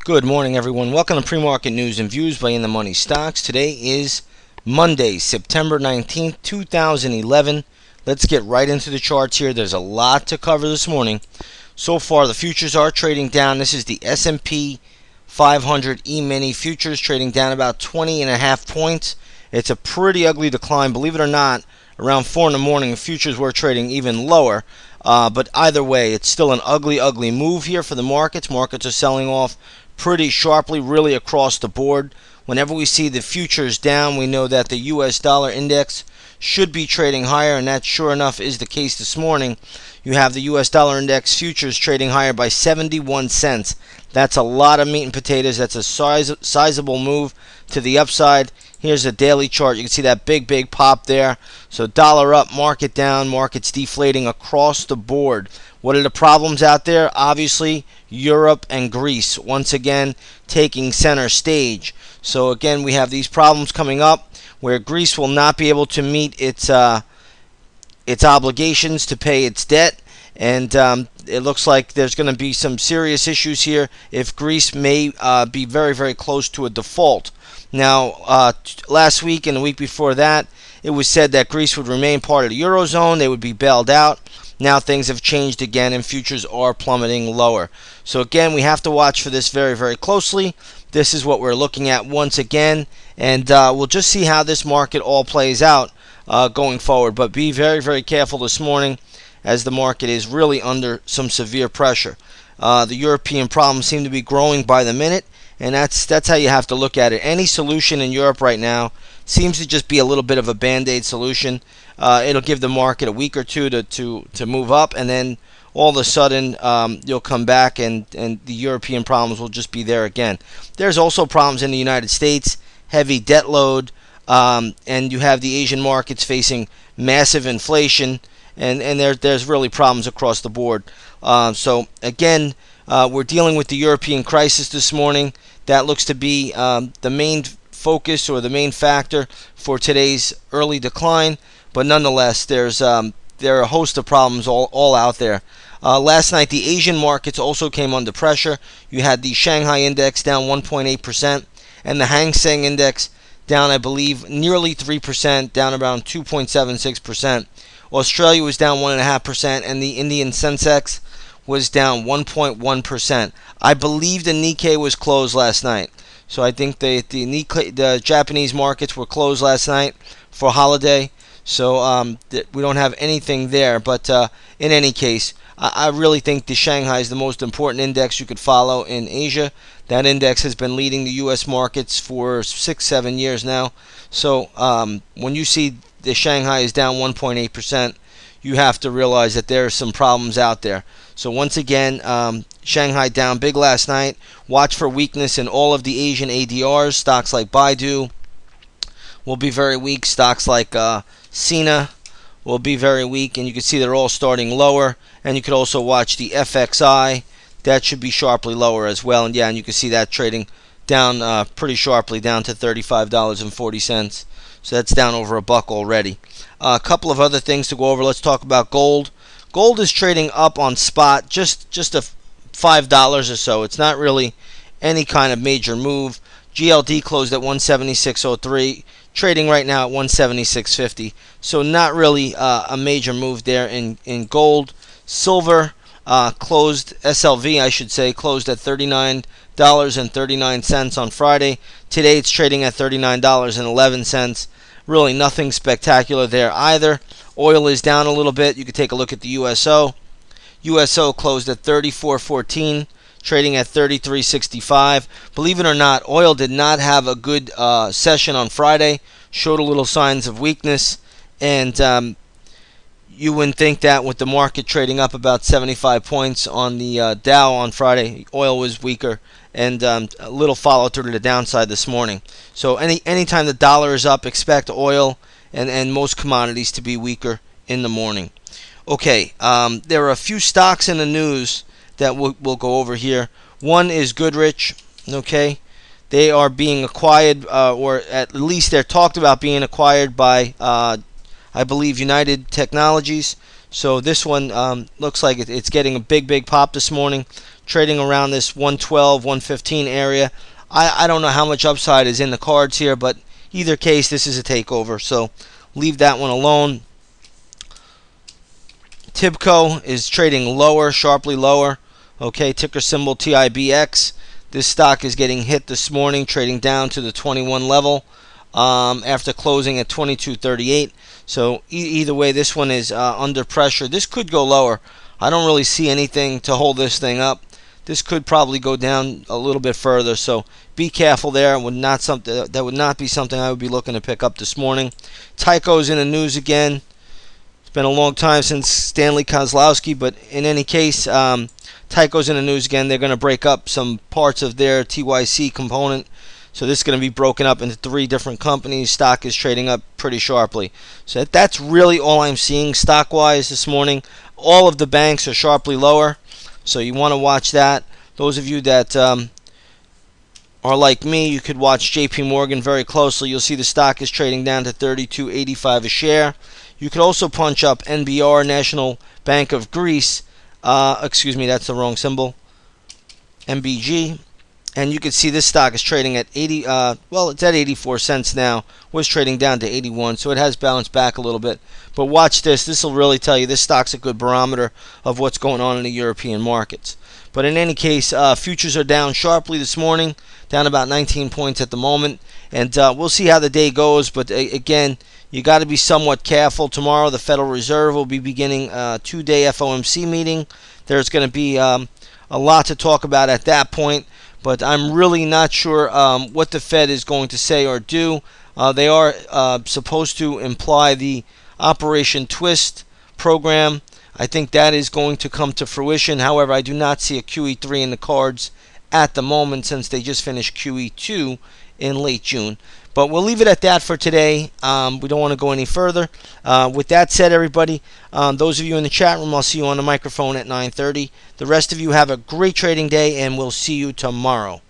Good morning, everyone. Welcome to Pre-Market News and Views by In the Money Stocks. Today is Monday, September 19th, 2011. Let's get right into the charts here. There's a lot to cover this morning. So far, the futures are trading down. This is the S&P 500 E-mini futures trading down about 20.5 points. It's a pretty ugly decline. Believe it or not, around 4 in the morning, the futures were trading even lower. But either way, it's still an ugly move here for the markets. Markets are selling off pretty sharply, really across the board. Whenever we see the futures down, we know that the U.S. dollar index should be trading higher, and that sure enough is the case this morning. You have the U.S. dollar index futures trading higher by 71 cents. That's a lot of meat and potatoes. That's a sizable move to the upside. Here's a daily chart. You can see that big pop there. So dollar up, market down, markets deflating across the board. What are the problems out there? Obviously, Europe and Greece once again taking center stage. So again, we have these problems coming up where Greece will not be able to meet its obligations to pay its debt. And it looks like there's going to be some serious issues here if Greece may be very close to a default. Now, last week and the week before that, it was said that Greece would remain part of the Eurozone. They would be bailed out. Now things have changed again, and futures are plummeting lower. So again, we have to watch for this very closely. This is what we're looking at once again, and we'll just see how this market all plays out going forward. But be very careful this morning, as the market is really under some severe pressure. The European problems seem to be growing by the minute, and that's how you have to look at it. Any solution in Europe right now seems to just be a little bit of a band-aid solution. It'll give the market a week or two to move up, and then all of a sudden you'll come back and the European problems will just be there again. There's also problems in the United States, heavy debt load, and you have the Asian markets facing massive inflation, and there's really problems across the board. So again, we're dealing with the European crisis this morning. That looks to be the main focus or the main factor for today's early decline. But nonetheless, there are a host of problems all out there. Last night, the Asian markets also came under pressure. You had the Shanghai index down 1.8%, and the Hang Seng index down, I believe, nearly 3%, down around 2.76%. Australia was down 1.5%, and the Indian Sensex was down 1.1%. I believe the Nikkei was closed last night. So I think the Japanese markets were closed last night for holiday. So we don't have anything there. But in any case, I really think the Shanghai is the most important index you could follow in Asia. That index has been leading the U.S. markets for 6-7 years now. So when you see the Shanghai is down 1.8%, you have to realize that there are some problems out there. So once again, Shanghai down big last night. Watch for weakness in all of the Asian ADRs. Stocks like Baidu will be very weak. Stocks like Sina will be very weak, and you can see they're all starting lower. And you could also watch the FXI. That should be sharply lower as well. And yeah, and you can see that trading down pretty sharply, down to $35.40. So that's down over $1 already. A couple of other things to go over. Let's talk about gold. Gold is trading up on spot, just a $5 or so. It's not really any kind of major move. GLD closed at 176.03, trading right now at 176.50. So not really a major move there in gold. Silver closed, SLV I should say, closed at $39.39 on Friday. Today it's trading at $39.11. Really nothing spectacular there either. Oil is down a little bit. You can take a look at the USO. USO closed at 34.14, trading at 33.65. Believe it or not, oil did not have a good session on Friday. Showed a little signs of weakness, and you wouldn't think that with the market trading up about 75 points on the Dow on Friday. Oil was weaker, and a little follow through to the downside this morning. So anytime the dollar is up, expect oil and most commodities to be weaker in the morning. Okay, there are a few stocks in the news that we'll go over here. One is Goodrich. Okay, they are being acquired, or at least they're talked about being acquired by, I believe, United Technologies. So this one looks like it's getting a big pop this morning, trading around this 112, 115 area. I don't know how much upside is in the cards here, but either case, this is a takeover, so leave that one alone. Tibco is trading lower, sharply lower. Okay, ticker symbol TIBX. This stock is getting hit this morning, trading down to the 21 level after closing at 22.38. So either way, this one is under pressure. This could go lower. I don't really see anything to hold this thing up. This could probably go down a little bit further. So be careful there. That would not be something I would be looking to pick up this morning. Tyco's in the news again. It's been a long time since Stanley Kozlowski, but in any case, Tyco's in the news again. They're going to break up some parts of their TYC component. So this is going to be broken up into 3 different companies. Stock is trading up pretty sharply. So that's really all I'm seeing stock-wise this morning. All of the banks are sharply lower, so you want to watch that. Those of you that are like me, you could watch JP Morgan very closely. You'll see the stock is trading down to 32.85 a share. You could also punch up NBR, National Bank of Greece. Excuse me, that's the wrong symbol. MBG. And you can see this stock is trading at 80. Well, it's at 84 cents now. Was trading down to 81, so it has bounced back a little bit. But watch this. This will really tell you this stock's a good barometer of what's going on in the European markets. But in any case, futures are down sharply this morning, down about 19 points at the moment. And we'll see how the day goes. But again, you got to be somewhat careful. Tomorrow, the Federal Reserve will be beginning a 2-day FOMC meeting. There's going to be a lot to talk about at that point. But I'm really not sure what the Fed is going to say or do. They are supposed to imply the Operation Twist program. I think that is going to come to fruition. However, I do not see a QE3 in the cards at the moment since they just finished QE2 in late June. But we'll leave it at that for today. We don't want to go any further. With that said, everybody, those of you in the chat room, I'll see you on the microphone at 9:30. The rest of you have a great trading day, and we'll see you tomorrow.